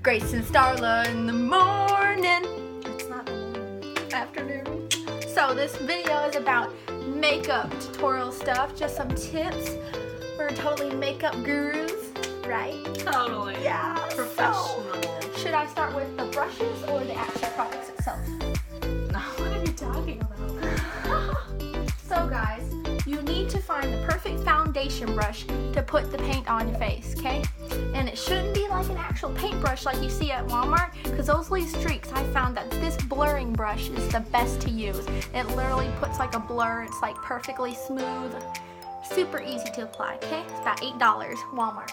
Grace and Starla in the morning. It's not the morning. Afternoon. So this video is about makeup tutorial stuff, just some tips. We're totally makeup gurus, right? Totally. Yeah. Professional. So, should I start with the brushes or the actual products itself? No, what are you talking about? So guys, you need to find the perfect foundation brush to put the paint on your face, okay? And it shouldn't be like an actual paintbrush like you see at Walmart, because those leave streaks. I found that this blurring brush is the best to use. It literally puts like a blur. It's like perfectly smooth, super easy to apply, okay? It's about $8, Walmart.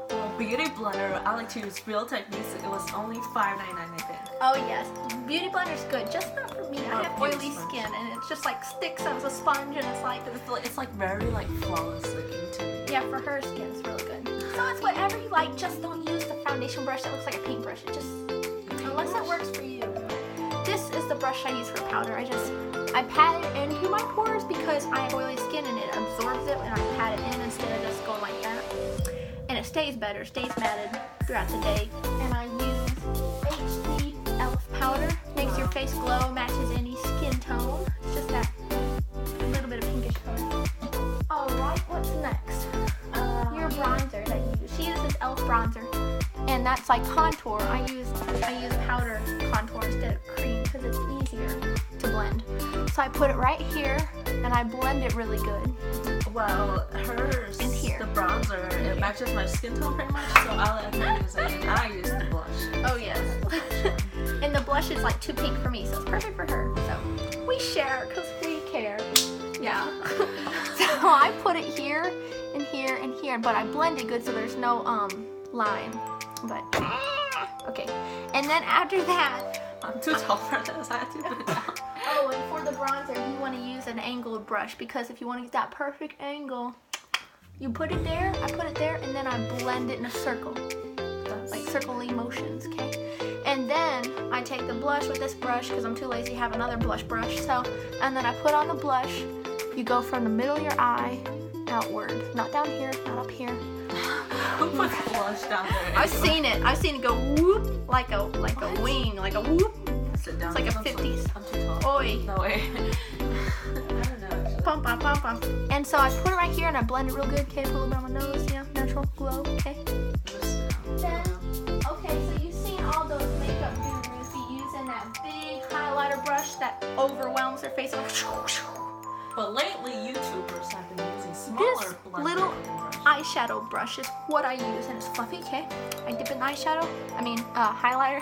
Well, Beauty Blender, I like to use Real Techniques. It was only $5.99, I think. Oh yes, Beauty Blender's good, just not for me. I have oily skin and it just like sticks as a sponge and It's like very like flawless looking to me. yeah, for her skin it's really good. So it's whatever you like, just don't use the foundation brush that looks like a paintbrush. It just, unless it works for you. This is the brush I use for powder. I pat it into my pores because I have oily skin and it absorbs it, and I pat it in instead of just going like that. And it stays better, stays matted throughout the day. And I use HD e.l.f. powder. Makes your face glow, matches any skin tone. It's just that little bit of pinkish color. Alright, what's next? Your bronzer that you use. She uses e.l.f. bronzer. And that's like contour. I use powder contour instead of cream because it's easier to blend. So I put it right here and I blend it really good. Well, hers, In here. the bronzer, it matches my skin tone pretty much, so I let her use it, and I use the blush. Oh yes. And the blush is like too pink for me, so it's perfect for her. So we share because we care. Yeah. So I put it here and here and here, but I blend it good so there's no line. But okay. And then after that, I'm too tall for this, I have to put it down. oh, and for the bronzer, you want to use an angled brush because if you want to get that perfect angle, you put it there, I put it there, and then I blend it in a circle. Like circle-y motions, okay? And then I take the blush with this brush because I'm too lazy to have another blush brush. So, and then I put on the blush. You go from the middle of your eye outward. Not down here, not up here. Who puts blush down there? I've seen it go whoop, like a wing, like a whoop. Sit down. It's like a 50s. I'm too tall. Oi. No way. I don't know. Actually. Pump, pump, pump, pump. And so I put it right here and I blend it real good. Okay, put a little bit on my nose, yeah, natural glow, okay? Then, okay, so you've seen all those makeup gurus be using that big highlighter brush that overwhelms their face. But lately, YouTubers have been using This smaller blender little brush. eyeshadow brush is what I use, and it's fluffy, okay? I dip in eyeshadow, highlighter,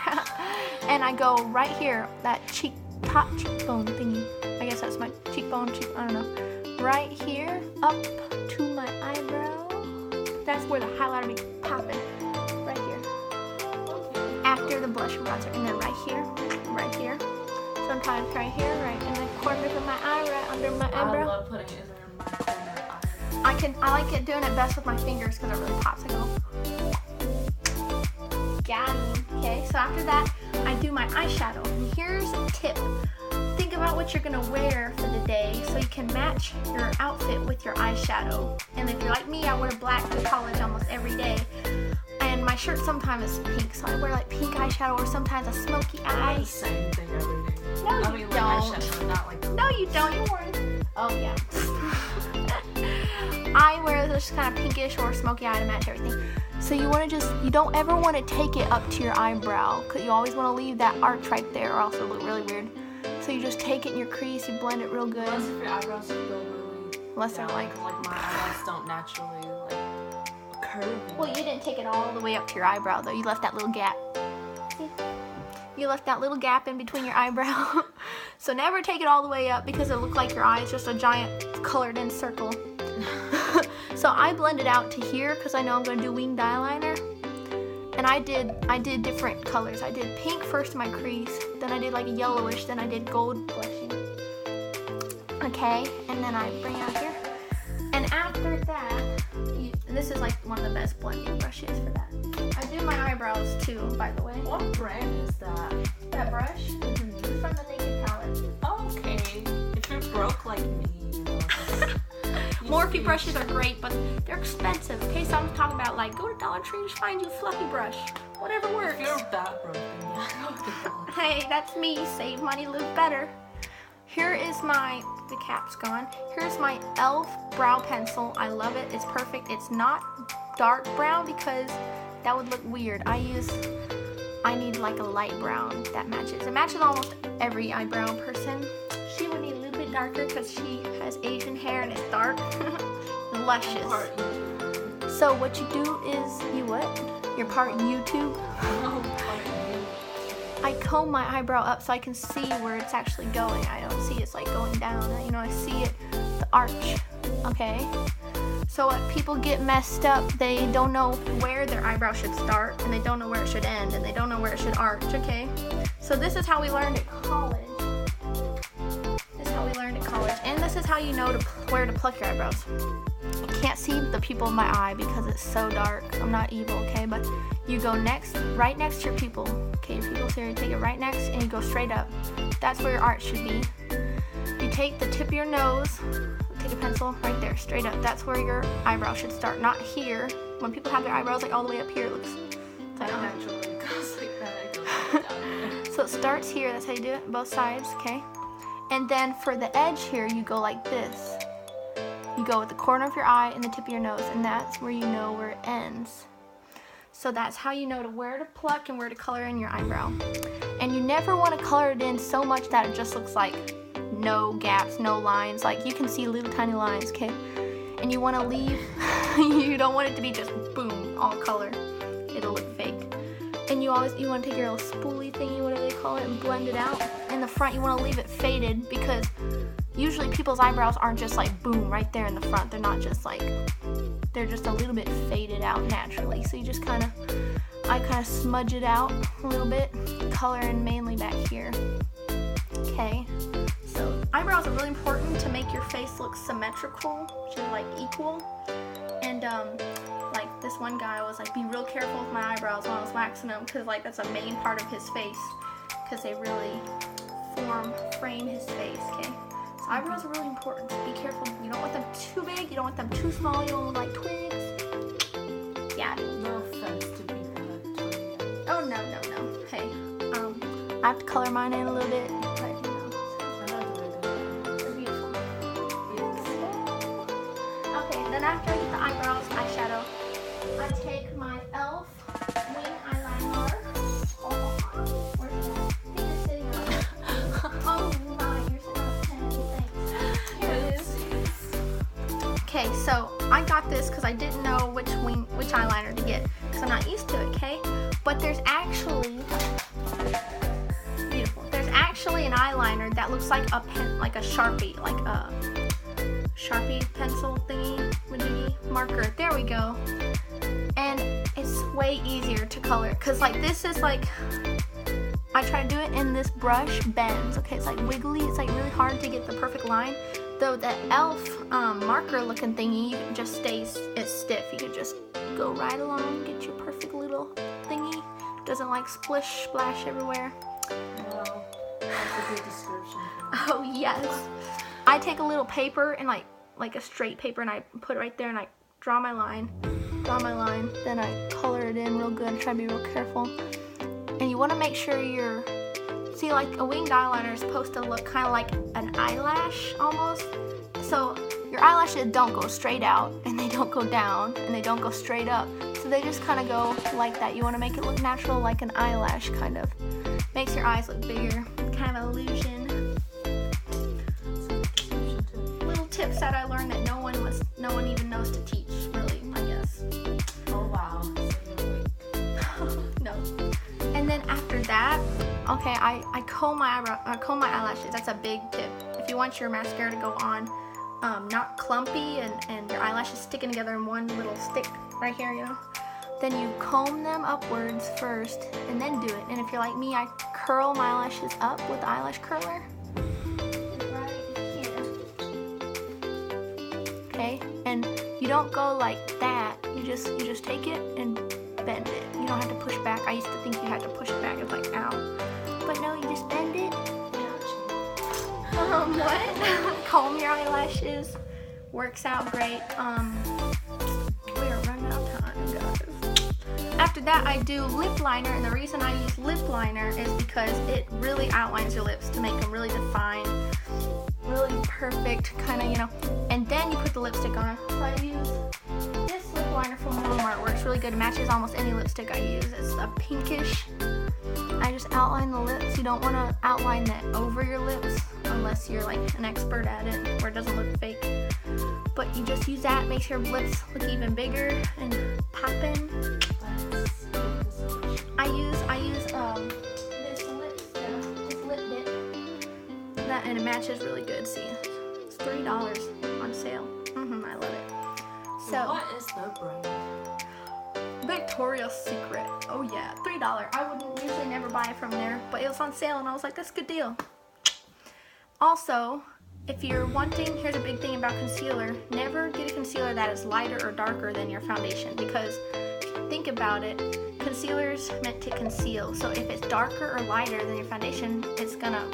and I go right here, that top cheekbone thingy. I guess that's my cheekbone, I don't know. Right here, up to my eyebrow. That's where the highlighter be popping. Right here. After the blush and bronzer. And then right here. Sometimes right here, right in the corner of my eye, right under my eyebrow. I love putting it in my corner eye. I like it doing it best with my fingers because it really pops. I go, got it. Okay, so after that, I do my eyeshadow. And here's a tip. Think about what you're gonna wear for the day so you can match your outfit with your eyeshadow. And if you're like me, I wear black to college almost every day. And my shirt sometimes is pink, so I wear like pink eyeshadow or sometimes a smoky I eye. do the same thing every day. No, I you mean, don't. like eyeshadow, not like. No, you don't. You're wearing. Oh yeah. I wear this kind of pinkish or smoky eye to match everything. So you want to you don't ever want to take it up to your eyebrow because you always want to leave that arch right there, or else it'll look really weird. So you just take it in your crease, you blend it real good. Unless if your eyebrows feel really. Unless they're down, like. my eyebrows don't naturally like curve. Well, you didn't take it all the way up to your eyebrow though. You left that little gap. See? You left that little gap in between your eyebrow. So never take it all the way up because it'll look like your eye is just a giant colored in circle. So I blended out to here because I know I'm going to do winged eyeliner. And I did different colors. I did pink first in my crease, then I did like a yellowish, then I did gold blushing. Okay, and then I bring it out here. And after that, this is like one of the best blending brushes for that. I do my eyebrows too, by the way. What brand is that? That brush? Mm-hmm. It's from the Naked palette. Okay. If you're broke like me, you Morphe brushes are great, but they're expensive. Okay, so I'm talking about like go to Dollar Tree and just find you a fluffy brush. Whatever works. If you're that broken, yeah, go to the Dollar Tree. Hey, that's me. Save money, live better. Here is the cap's gone. Here's my e.l.f. brow pencil. I love it. It's perfect. It's not dark brown because that would look weird. I need like a light brown that matches. It matches almost every eyebrow person. She would need a little bit darker because she has Asian hair and it's dark. Luscious. So what you do is, you're part YouTube. I comb my eyebrow up so I can see where it's actually going. I don't see it's like going down. You know, I see it, the arch, okay? So what people get messed up, they don't know where their eyebrow should start, and they don't know where it should end, and they don't know where it should arch, okay? So this is how we learned at college. And this is how you know where to pluck your eyebrows. I can't see the pupil of my eye because it's so dark. I'm not evil, okay? But you go right next to your pupil. Okay, your pupil's here, you take it right next and you go straight up. That's where your arch should be. You take the tip of your nose, take a pencil right there, straight up. That's where your eyebrow should start, not here. When people have their eyebrows like all the way up here, it looks like naturally goes like that. It goes down. So it starts here, that's how you do it, both sides, okay? And then for the edge here, you go like this. You go with the corner of your eye and the tip of your nose, and that's where you know where it ends. So that's how you know where to pluck and where to color in your eyebrow. And you never want to color it in so much that it just looks like no gaps, no lines. Like you can see little tiny lines, okay? And you want to leave, you don't want it to be just boom, all color. It'll look fake. And you want to take your little spoolie thingy, whatever they call it, and blend it out. In the front, you want to leave it faded because usually people's eyebrows aren't just like boom right there in the front. They're not just like, they're just a little bit faded out naturally. So you just I kind of smudge it out a little bit, color in mainly back here. Okay, so eyebrows are really important to make your face look symmetrical, which is like equal. And like this one guy was like, be real careful with my eyebrows when I was waxing them because like that's a main part of his face because they really frame his face, okay? So eyebrows are really important. Be careful. You don't want them too big, you don't want them too small, you don't want like twigs. Yeah. No offense to people that twig. Oh no. Hey, I have to color mine in a little bit, but you know. They're beautiful. Okay, then after I get the eyebrows, eyeshadow, I take my e.l.f. wing eyeliner. Where's that? I think it's sitting on. Oh my, you're sitting on a pen. Thanks. Here it is. Okay, so I got this because I didn't know which eyeliner to get because I'm not used to it, okay? But there's actually an eyeliner that looks like a pen, like a Sharpie, like a Sharpie pencil thingy, marker. There we go. And it's way easier to color because like this is like, I try to do it and this brush bends, okay? It's like wiggly, it's like really hard to get the perfect line. Though the e.l.f. Marker looking thingy just stays stiff. You can just go right along, get your perfect little thingy. Doesn't like splish splash everywhere. Wow, that's a good description. Oh yes. I take a little paper and like a straight paper and I put it right there and I draw my line, then I color it in real good. Try to be real careful. And you want to make sure see, like a winged eyeliner is supposed to look kind of like an eyelash almost. So your eyelashes don't go straight out and they don't go down and they don't go straight up. So they just kind of go like that. You want to make it look natural like an eyelash kind of. Makes your eyes look bigger. Kind of illusion. Little tips that I learned that no one even knows to teach, really, I guess. Oh wow. No. And then after that, okay, I comb my eyelashes. That's a big tip. If you want your mascara to go on not clumpy and your eyelashes sticking together in one little stick right here, you know, then you comb them upwards first and then do it. And if you're like me, I curl my eyelashes up with the eyelash curler. Right here. Okay, and you don't go like that. You just take it and bend it. You don't have to push back. I used to think you had to push it back. It's like, ow. But no, you just bend it. What? Comb your eyelashes. Works out great. We are running out of time, guys. After that, I do lip liner, and the reason I use lip liner is because it really outlines your lips to make them really defined, really perfect, kind of, you know. And then you put the lipstick on. So I use this lip liner from Walmart. Works really good. It matches almost any lipstick I use. It's a pinkish. I just outline the lips. You don't want to outline that over your lips unless you're like an expert at it, where it doesn't look fake. But you just use that, makes your lips look even bigger and poppin'. I use this lip dip, that, and it matches really good. See, it's $3 on sale. I love it. So what is the brand? Victoria's Secret. Oh yeah, $3. I wouldn't usually never buy it from there, but it was on sale, and I was like, that's a good deal. Also, if you're wanting, here's a big thing about concealer, never get a concealer that is lighter or darker than your foundation, because if you think about it, concealer's meant to conceal. So if it's darker or lighter than your foundation, it's gonna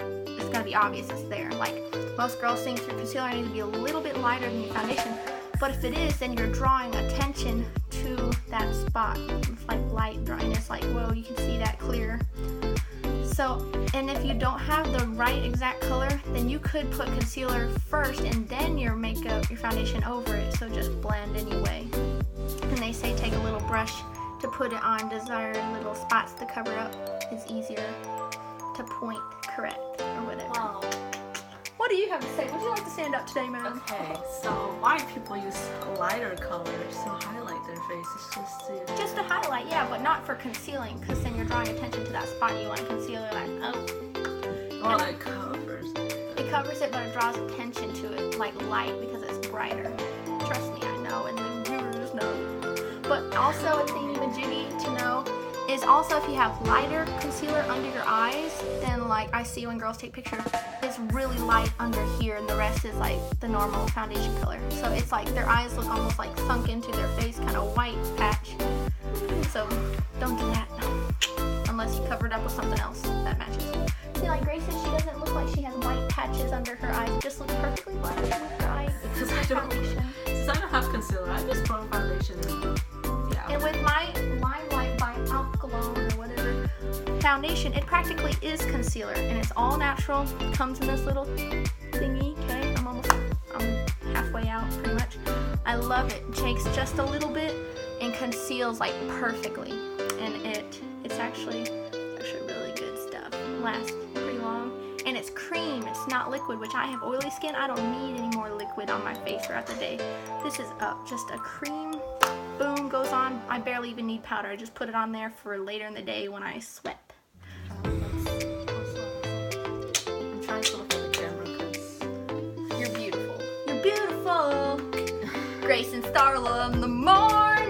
be obvious it's there. Like most girls think your concealer needs to be a little bit lighter than your foundation, but if it is, then you're drawing attention to that spot. It's like light dryness, like, whoa, you can see that clear. So, and if you don't have the right exact color, then you could put concealer first and then your makeup, your foundation over it, so just blend anyway. And they say take a little brush to put it on desired little spots to cover up. It's easier to point correct or whatever. Wow. What do you have to say? Would you like to stand up today, ma'am? Okay, so why people use lighter colors to highlight their face? It's Just to highlight, yeah, but not for concealing, because then you're drawing attention to that spot you want to conceal. You're like, oh. or like covers. It covers it, but it draws attention to it, like light, because it's brighter. Trust me, I know, and the viewers know. But also a thingy-majiggy to know is also if you have lighter concealer under your eyes, then like I see when girls take pictures, it's really light under here, and the rest is like the normal foundation color. So it's like their eyes look almost like sunk into their face, kind of white patch. So don't do that unless you cover it up with something else that matches. See, like Grace says, she doesn't look like she has white patches under her eyes. It just looks perfectly black with her eyes. Because I don't, since I don't have concealer, I just put on foundation. Yeah. And with my Limelight by Alkalone or whatever foundation, it practically is concealer, and it's all natural. It comes in this little thingy. Okay, I'm halfway out pretty much. I love it. It takes just a little bit and conceals like perfectly, and it's actually really good stuff. It lasts pretty long, and it's cream. It's not liquid, which I have oily skin. I don't need any more liquid on my face throughout the day. This is just a cream. Boom, goes on. I barely even need powder. I just put it on there for later in the day when I sweat. I'm trying to look at the camera because You're beautiful. You're beautiful. Grace and Starla in the morning.